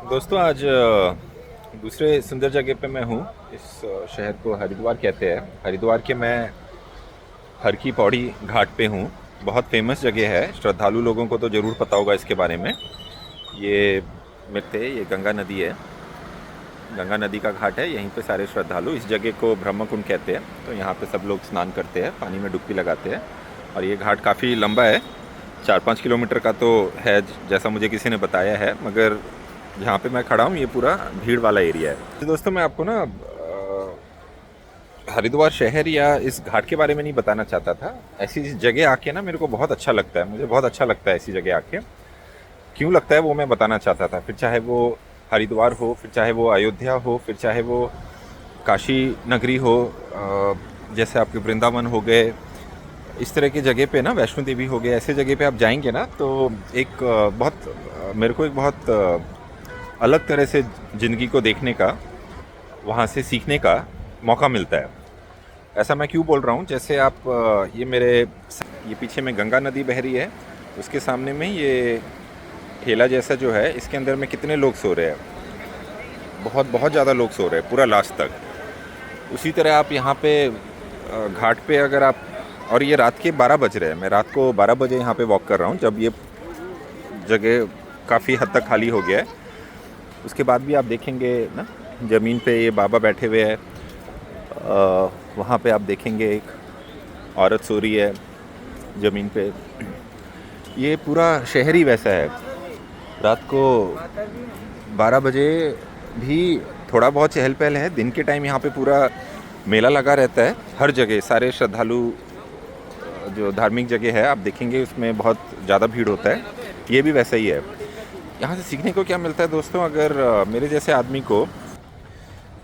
दोस्तों आज दूसरे सुंदर जगह पे मैं हूँ। इस शहर को हरिद्वार कहते हैं। हरिद्वार के मैं हर की पौड़ी घाट पे हूँ। बहुत फेमस जगह है, श्रद्धालु लोगों को तो ज़रूर पता होगा इसके बारे में। ये मिलते ये गंगा नदी है, गंगा नदी का घाट है। यहीं पे सारे श्रद्धालु, इस जगह को ब्रह्म कुंड कहते हैं। तो यहाँ पे सब लोग स्नान करते हैं, पानी में डुबकी लगाते हैं। और ये घाट काफ़ी लंबा है, 4-5 किलोमीटर का तो है जैसा मुझे किसी ने बताया है। मगर जहाँ पे मैं खड़ा हूँ ये पूरा भीड़ वाला एरिया है। तो दोस्तों मैं आपको ना हरिद्वार शहर या इस घाट के बारे में नहीं बताना चाहता था। ऐसी जगह आके ना मेरे को बहुत अच्छा लगता है, मुझे बहुत अच्छा लगता है ऐसी जगह आके। क्यों लगता है वो मैं बताना चाहता था। फिर चाहे वो हरिद्वार हो, फिर चाहे वो अयोध्या हो, फिर चाहे वो काशी नगरी हो, जैसे आपके वृंदावन हो गए, इस तरह की जगह पे ना, वैष्णो देवी हो गए, ऐसे जगह पे आप जाएंगे ना तो एक मेरे को एक बहुत अलग तरह से ज़िंदगी को देखने का, वहाँ से सीखने का मौका मिलता है। ऐसा मैं क्यों बोल रहा हूँ, जैसे आप ये पीछे में गंगा नदी बह रही है, उसके सामने में ये ठेला जैसा जो है, इसके अंदर में कितने लोग सो रहे हैं। बहुत बहुत ज़्यादा लोग सो रहे हैं पूरा लास्ट तक। उसी तरह आप यहाँ पे घाट पे अगर आप, और ये रात के 12 बज रहे हैं, मैं रात को 12 बजे यहाँ पे वॉक कर रहा हूँ, जब ये जगह काफ़ी हद तक खाली हो गया है। उसके बाद भी आप देखेंगे ना, ज़मीन पे ये बाबा बैठे हुए हैं। वहाँ पे आप देखेंगे एक औरत सो रही है ज़मीन पे। ये पूरा शहर ही वैसा है। रात को 12 बजे भी थोड़ा बहुत चहल पहल है। दिन के टाइम यहाँ पे पूरा मेला लगा रहता है। हर जगह सारे श्रद्धालु, जो धार्मिक जगह है आप देखेंगे उसमें बहुत ज़्यादा भीड़ होता है। ये भी वैसा ही है। यहाँ से सीखने को क्या मिलता है दोस्तों, अगर मेरे जैसे आदमी को,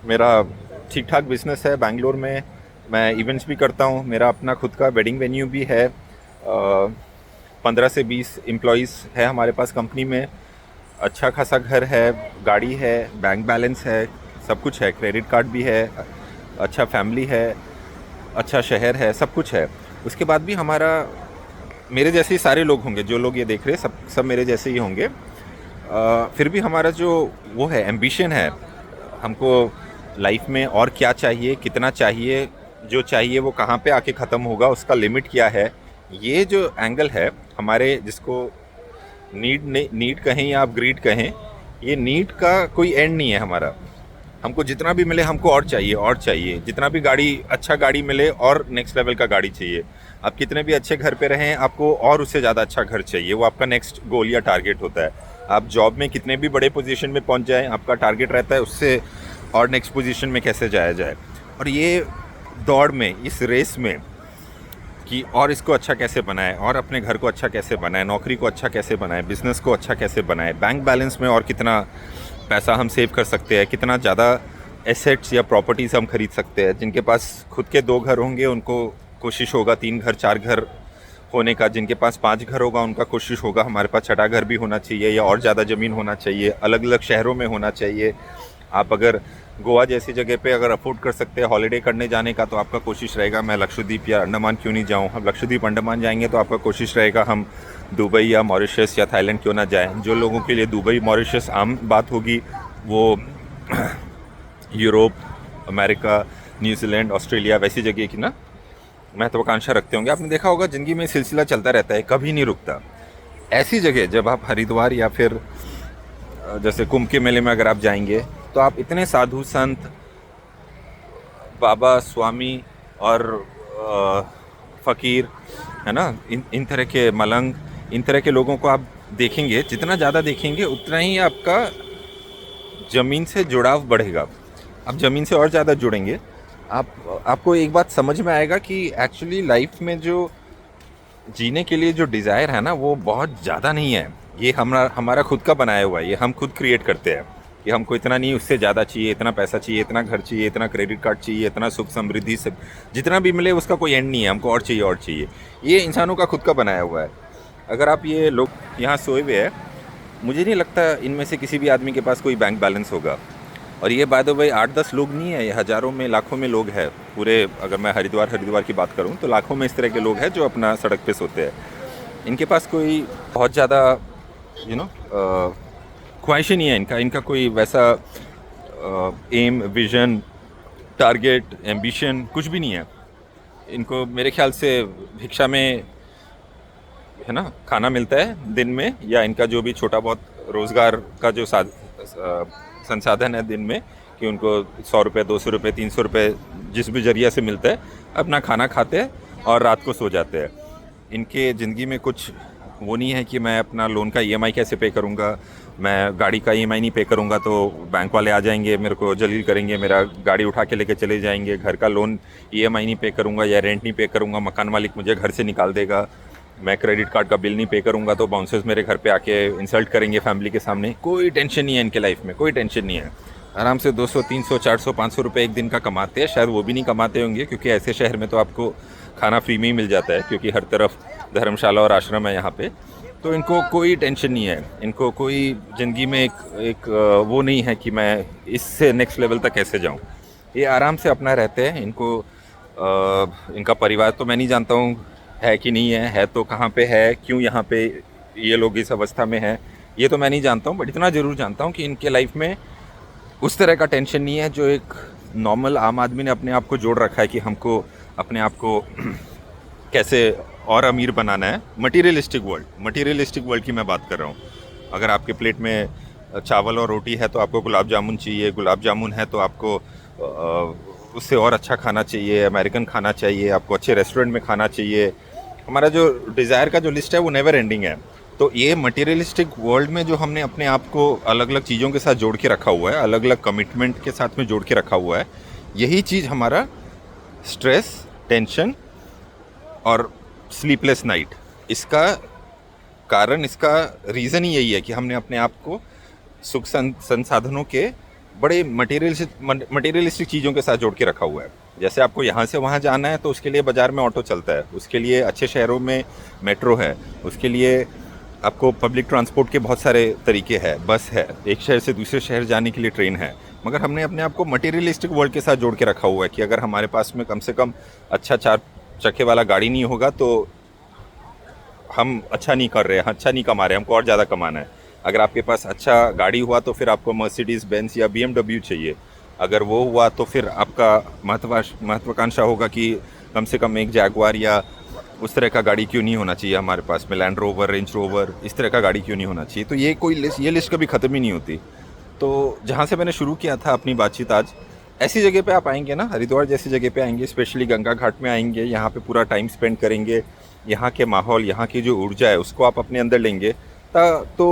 मेरा ठीक ठाक बिजनेस है बैंगलोर में, मैं इवेंट्स भी करता हूँ, मेरा अपना खुद का वेडिंग वेन्यू भी है, 15 से 20 एम्प्लॉयज़ है हमारे पास कंपनी में, अच्छा खासा घर है, गाड़ी है, बैंक बैलेंस है, सब कुछ है, क्रेडिट कार्ड भी है, अच्छा फैमिली है, अच्छा शहर है, सब कुछ है। उसके बाद भी हमारा, मेरे जैसे ही सारे लोग होंगे, जो लोग ये देख रहे हैं सब सब मेरे जैसे ही होंगे। फिर भी हमारा जो वो है, एम्बिशन है, हमको लाइफ में और क्या चाहिए, कितना चाहिए, जो चाहिए वो कहाँ पे आके ख़त्म होगा, उसका लिमिट क्या है, ये जो एंगल है हमारे, जिसको नीड कहें या आप ग्रीड कहें, ये नीड का कोई एंड नहीं है हमारा। हमको जितना भी मिले हमको और चाहिए, और चाहिए। जितना भी अच्छा गाड़ी मिले और नेक्स्ट लेवल का गाड़ी चाहिए। आप कितने भी अच्छे घर पे रहें, आपको और उससे ज़्यादा अच्छा घर चाहिए। वो आपका नेक्स्ट गोल या टारगेट होता है। आप जॉब में कितने भी बड़े पोजीशन में पहुंच जाएं, आपका टारगेट रहता है उससे और नेक्स्ट पोजीशन में कैसे जाया जाए। और ये दौड़ में, इस रेस में, कि और इसको अच्छा कैसे बनाएं, और अपने घर को अच्छा कैसे बनाएं, नौकरी को अच्छा कैसे बनाएं, बिज़नेस को अच्छा कैसे बनाएं, बैंक बैलेंस में और कितना पैसा हम सेव कर सकते हैं, कितना ज़्यादा एसेट्स या प्रॉपर्टीज़ हम खरीद सकते हैं। जिनके पास खुद के 2 घर होंगे उनको कोशिश होगा 3 घर 4 घर होने का। जिनके पास 5 घर होगा उनका कोशिश होगा हमारे पास 6ठा घर भी होना चाहिए, या और ज़्यादा ज़मीन होना चाहिए, अलग अलग शहरों में होना चाहिए। आप अगर गोवा जैसी जगह पे अगर अफोर्ड कर सकते हैं हॉलीडे करने जाने का, तो आपका कोशिश रहेगा मैं लक्षद्वीप या अंडमान क्यों नहीं जाऊं। हम लक्षद्वीप अंडमान जाएंगे तो आपका कोशिश रहेगा हम दुबई या मॉरिशस या थाईलैंड क्यों ना जाएं। जो लोगों के लिए दुबई मॉरिशस आम बात होगी, वो यूरोप, अमेरिका, न्यूजीलैंड, ऑस्ट्रेलिया वैसी जगह की ना महत्वाकांक्षा रखते होंगे। आपने देखा होगा ज़िंदगी में सिलसिला चलता रहता है, कभी नहीं रुकता। ऐसी जगह जब आप हरिद्वार या फिर जैसे कुंभ के मेले में अगर आप जाएंगे, तो आप इतने साधु संत, बाबा, स्वामी और फ़कीर, है ना, इन तरह के मलंग, इन तरह के लोगों को आप देखेंगे। जितना ज़्यादा देखेंगे उतना ही आपका ज़मीन से जुड़ाव बढ़ेगा। आप ज़मीन से और ज़्यादा जुड़ेंगे। आपको एक बात समझ में आएगा कि एक्चुअली लाइफ में जो जीने के लिए जो डिज़ायर है ना, वो बहुत ज़्यादा नहीं है। ये हमारा खुद का बनाया हुआ है, ये हम खुद क्रिएट करते हैं कि हमको इतना नहीं, उससे ज़्यादा चाहिए, इतना पैसा चाहिए, इतना घर चाहिए, इतना क्रेडिट कार्ड चाहिए, इतना सुख समृद्धि सब जितना भी मिले उसका कोई एंड नहीं है, हमको और चाहिए और चाहिए। ये इंसानों का खुद का बनाया हुआ है। अगर आप ये लोग यहाँ सोए हुए हैं, मुझे नहीं लगता इनमें से किसी भी आदमी के पास कोई बैंक बैलेंस होगा। और ये बाय द वे 8-10 लोग नहीं है, ये हज़ारों में, लाखों में लोग हैं पूरे। अगर मैं हरिद्वार की बात करूँ तो लाखों में इस तरह के लोग हैं जो अपना सड़क पे सोते हैं। इनके पास कोई बहुत ज़्यादा ख्वाहिशें नहीं है इनका, इनका कोई वैसा एम, विजन, टारगेट, एम्बिशन कुछ भी नहीं है इनको। मेरे ख्याल से भिक्षा में है ना खाना मिलता है दिन में, या इनका जो भी छोटा बहुत रोज़गार का जो संसाधन है दिन में, कि उनको 100 रुपये, 200 रुपये, 300 रुपये जिस भी जरिया से मिलता है अपना खाना खाते हैं और रात को सो जाते हैं। इनके ज़िंदगी में कुछ वो नहीं है कि मैं अपना लोन का ईएमआई कैसे पे करूँगा, मैं गाड़ी का ईएमआई नहीं पे करूँगा तो बैंक वाले आ जाएंगे मेरे को जलील करेंगे, मेरा गाड़ी उठा के लेके चले जाएंगे, घर का लोन ईएमआई नहीं पे करूँगा या रेंट नहीं पे करूँगा मकान मालिक मुझे घर से निकाल देगा, मैं क्रेडिट कार्ड का बिल नहीं पे करूँगा तो बाउंसर्स मेरे घर पे आके इंसल्ट करेंगे फैमिली के सामने। कोई टेंशन नहीं है इनके लाइफ में, कोई टेंशन नहीं है। आराम से 200, 300, 400, 500 रुपये एक दिन का कमाते हैं, शायद वो भी नहीं कमाते होंगे क्योंकि ऐसे शहर में तो आपको खाना फ्री में ही मिल जाता है क्योंकि हर तरफ धर्मशाला और आश्रम है यहाँ पे। तो इनको कोई टेंशन नहीं है, इनको कोई ज़िंदगी में एक वो नहीं है कि मैं इससे नेक्स्ट लेवल तक कैसे जाऊँ। ये आराम से अपना रहते हैं। इनको इनका परिवार तो मैं नहीं जानता हूँ है कि नहीं है तो कहाँ पे है, क्यों यहाँ पे ये लोग इस अवस्था में हैं, ये तो मैं नहीं जानता हूँ। बट इतना ज़रूर जानता हूँ कि इनके लाइफ में उस तरह का टेंशन नहीं है जो एक नॉर्मल आम आदमी ने अपने आप को जोड़ रखा है कि हमको अपने आप को कैसे और अमीर बनाना है। मटीरियलिस्टिक वर्ल्ड की मैं बात कर रहा हूँ। अगर आपके प्लेट में चावल और रोटी है तो आपको गुलाब जामुन चाहिए, गुलाब जामुन है तो आपको उससे और अच्छा खाना चाहिए, अमेरिकन खाना चाहिए, आपको अच्छे रेस्टोरेंट में खाना चाहिए। हमारा जो डिज़ायर का जो लिस्ट है वो नेवर एंडिंग है। तो ये मटेरियलिस्टिक वर्ल्ड में जो हमने अपने आप को अलग अलग चीज़ों के साथ जोड़ के रखा हुआ है, अलग अलग कमिटमेंट के साथ में जोड़ के रखा हुआ है, यही चीज़ हमारा स्ट्रेस, टेंशन और स्लीपलेस नाइट, इसका कारण, इसका रीज़न ही यही है कि हमने अपने आप को सुख संसाधनों के बड़े मटेरियलिस्टिक चीज़ों के साथ जोड़ के रखा हुआ है। जैसे आपको यहाँ से वहाँ जाना है तो उसके लिए बाज़ार में ऑटो चलता है, उसके लिए अच्छे शहरों में मेट्रो है, उसके लिए आपको पब्लिक ट्रांसपोर्ट के बहुत सारे तरीके हैं, बस है, एक शहर से दूसरे शहर जाने के लिए ट्रेन है। मगर हमने अपने आप को मटेरियलिस्टिक वर्ल्ड के साथ जोड़ के रखा हुआ है कि अगर हमारे पास में कम से कम अच्छा 4 चक्के वाला गाड़ी नहीं होगा तो हम अच्छा नहीं कर रहे हैं, अच्छा नहीं कमा रहे, हमको और ज़्यादा कमाना है। अगर आपके पास अच्छा गाड़ी हुआ तो फिर आपको मर्सिडीज़ बेंज या BMW चाहिए। अगर वो हुआ तो फिर आपका महत्वाकांक्षा होगा कि कम से कम एक जैगवार या उस तरह का गाड़ी क्यों नहीं होना चाहिए हमारे पास में, लैंड रोवर, रेंज रोवर, इस तरह का गाड़ी क्यों नहीं होना चाहिए। तो ये लिस्ट कभी ख़त्म ही नहीं होती। तो जहाँ से मैंने शुरू किया था अपनी बातचीत आज, ऐसी जगह पे आप आएंगे ना, हरिद्वार जैसी जगह पे आएंगे, स्पेशली गंगा घाट में आएंगे, यहाँ पे पूरा टाइम स्पेंड करेंगे, यहाँ के माहौल, यहाँ की जो ऊर्जा है उसको आप अपने अंदर लेंगे तो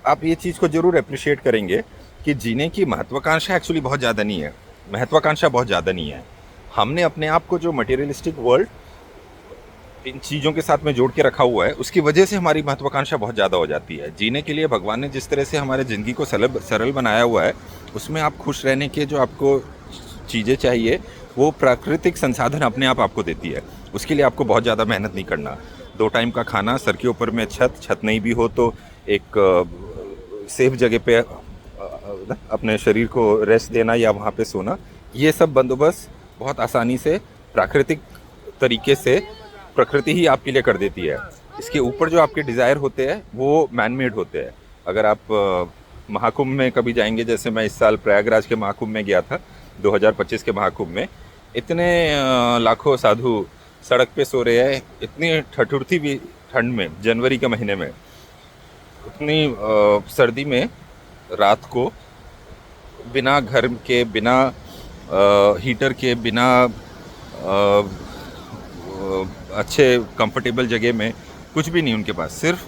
आप ये चीज़ को ज़रूर अप्रिशिएट करेंगे कि जीने की महत्वाकांक्षा एक्चुअली बहुत ज़्यादा नहीं है, महत्वाकांक्षा बहुत ज़्यादा नहीं है। हमने अपने आप को जो मटेरियलिस्टिक वर्ल्ड इन चीज़ों के साथ में जोड़ के रखा हुआ है उसकी वजह से हमारी महत्वाकांक्षा बहुत ज़्यादा हो जाती है। जीने के लिए भगवान ने जिस तरह से हमारे ज़िंदगी को सरल बनाया हुआ है, उसमें आप खुश रहने के जो आपको चीज़ें चाहिए वो प्राकृतिक संसाधन अपने आप आपको देती है। उसके लिए आपको बहुत ज़्यादा मेहनत नहीं करना। 2 टाइम का खाना, सर के ऊपर में छत नहीं भी हो तो एक सेफ जगह पे अपने शरीर को रेस्ट देना या वहाँ पे सोना, ये सब बंदोबस्त बहुत आसानी से प्राकृतिक तरीके से प्रकृति ही आपके लिए कर देती है। इसके ऊपर जो आपके डिज़ायर होते हैं वो मैन मेड होते हैं। अगर आप महाकुंभ में कभी जाएंगे, जैसे मैं इस साल प्रयागराज के महाकुंभ में गया था, 2025 के महाकुंभ में, इतने लाखों साधु सड़क पे सो रहे हैं, इतनी ठठुरती भी ठंड में, जनवरी के महीने में, इतनी सर्दी में रात को बिना घर के, बिना हीटर के, बिना अच्छे कंफर्टेबल जगह में, कुछ भी नहीं उनके पास, सिर्फ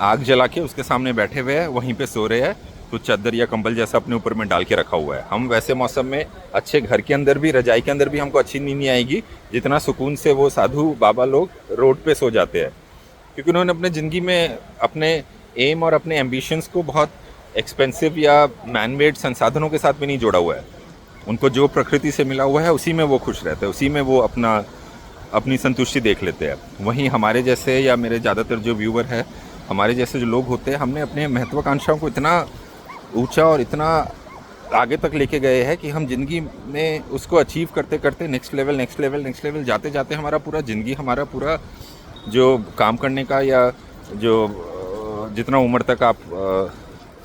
आग जला के उसके सामने बैठे हुए हैं, वहीं पे सो रहे हैं, कुछ चादर या कंबल जैसा अपने ऊपर में डाल के रखा हुआ है। हम वैसे मौसम में अच्छे घर के अंदर भी, रजाई के अंदर भी हमको अच्छी नींद नहीं आएगी जितना सुकून से वो साधु बाबा लोग रोड पे सो जाते हैं, क्योंकि उन्होंने अपने ज़िंदगी में अपने एम और अपने एम्बिशंस को बहुत एक्सपेंसिव या मैन मेड संसाधनों के साथ भी नहीं जोड़ा हुआ है। उनको जो प्रकृति से मिला हुआ है उसी में वो खुश रहते हैं, उसी में वो अपनी संतुष्टि देख लेते हैं। वहीं हमारे जैसे, या मेरे ज़्यादातर जो व्यूवर है, हमारे जैसे जो लोग होते हैं, हमने अपने महत्वाकांक्षाओं को इतना ऊंचा और इतना आगे तक लेके गए हैं कि हम ज़िंदगी में उसको अचीव करते करते नेक्स्ट लेवल जाते जाते हमारा पूरा ज़िंदगी, हमारा पूरा जो काम करने का या जो जितना उम्र तक आप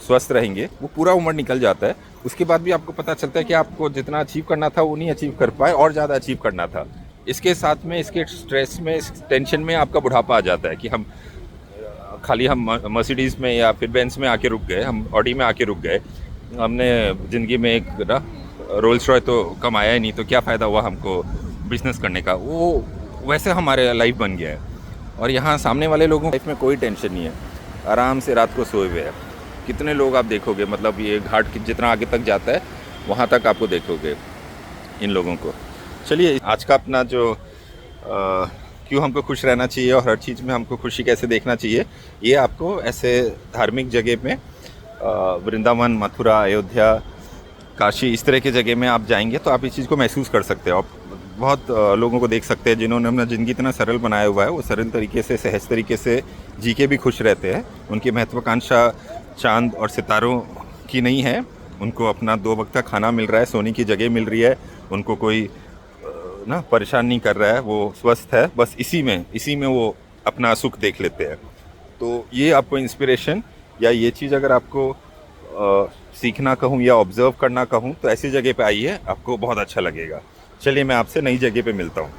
स्वस्थ रहेंगे, वो पूरा उम्र निकल जाता है। उसके बाद भी आपको पता चलता है कि आपको जितना अचीव करना था वो नहीं अचीव कर पाए, और ज़्यादा अचीव करना था। इसके साथ में, इसके स्ट्रेस में, इस टेंशन में आपका बुढ़ापा आ जाता है कि हम खाली हम मर्सिडीज़ में या फिर बेंस में आके रुक गए, हम ऑडी में आके रुक गए, हमने ज़िंदगी में एक ना रोल्स रॉय तो कमाया ही नहीं, तो क्या फ़ायदा हुआ हमको बिज़नेस करने का। वो वैसे हमारे लाइफ बन गया है। और यहाँ सामने वाले लोगों की लाइफ में कोई टेंशन नहीं है, आराम से रात को सोए हुए हैं। कितने लोग आप देखोगे, मतलब ये घाट जितना आगे तक जाता है वहाँ तक आपको देखोगे इन लोगों को। चलिए, आज का अपना जो क्यों हमको खुश रहना चाहिए और हर चीज़ में हमको खुशी कैसे देखना चाहिए, ये आपको ऐसे धार्मिक जगह में वृंदावन, मथुरा, अयोध्या, काशी, इस तरह की जगह में आप जाएंगे तो आप इस चीज़ को महसूस कर सकते हो। आप बहुत लोगों को देख सकते हैं जिन्होंने अपना ज़िंदगी इतना सरल बनाया हुआ है, वो सरल तरीके से, सहज तरीके से जी के भी खुश रहते हैं। उनकी महत्वाकांक्षा चांद और सितारों की नहीं है, उनको अपना 2 वक्त का खाना मिल रहा है, सोने की जगह मिल रही है, उनको कोई ना परेशान नहीं कर रहा है, वो स्वस्थ है। बस इसी में वो अपना सुख देख लेते हैं। तो ये आपको इंस्पिरेशन या ये चीज़ अगर आपको सीखना कहूँ या ऑब्ज़र्व करना कहूँ, तो ऐसी जगह पे आइए, आपको बहुत अच्छा लगेगा। चलिए, मैं आपसे नई जगह पे मिलता हूँ।